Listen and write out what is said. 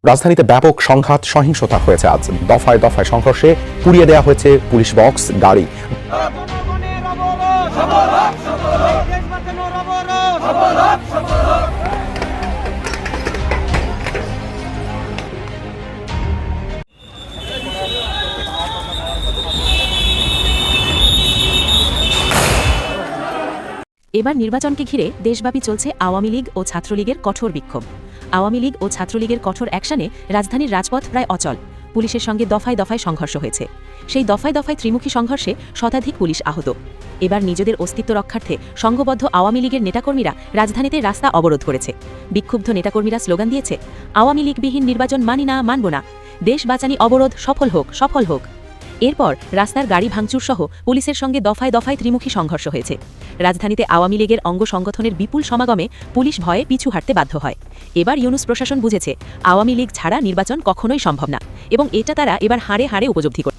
রাজধানীতে ব্যাপক সংঘাত সহিংসতা হয়েছে আজ। দফায় দফায় সংঘর্ষে পুড়িয়ে দেওয়া হয়েছে পুলিশ বক্স, গাড়ি। এবার নির্বাচনকে ঘিরে দেশব্যাপী চলছে আওয়ামী লীগ ও ছাত্রলীগের কঠোর বিক্ষোভ। আওয়ামী লীগ ও ছাত্রলীগের কঠোর অ্যাকশনে রাজধানীর রাজপথ প্রায় অচল। পুলিশের সঙ্গে দফায় দফায় সংঘর্ষ হয়েছে। সেই দফায় দফায় ত্রিমুখী সংঘর্ষে শতাধিক পুলিশ আহত। এবার নিজেদের অস্তিত্ব রক্ষার্থে সংঘবদ্ধ আওয়ামী লীগের নেতাকর্মীরা রাজধানীতে রাস্তা অবরোধ করেছে। বিক্ষুব্ধ নেতাকর্মীরা স্লোগান দিয়েছে, আওয়ামী লীগবিহীন নির্বাচন মানি না, মানব না, দেশ বাঁচানি অবরোধ সফল হোক, সফল হোক। এরপর রাস্তার গাড়ি ভাঙচুর সহ পুলিশের সঙ্গে দফায় দফায় ত্রিমুখী সংঘর্ষ হয়েছে। রাজধানীতে আওয়ামী লীগের অঙ্গ সংগঠনের বিপুল সমাগমে পুলিশ ভয়ে পিছু হাঁটতে বাধ্য হয়। এবার ইউনূস প্রশাসন বুঝেছে আওয়ামী লীগ ছাড়া নির্বাচন কখনোই সম্ভব না, এবং এটা তারা এবার হাড়ে হাড়ে উপলব্ধি করে।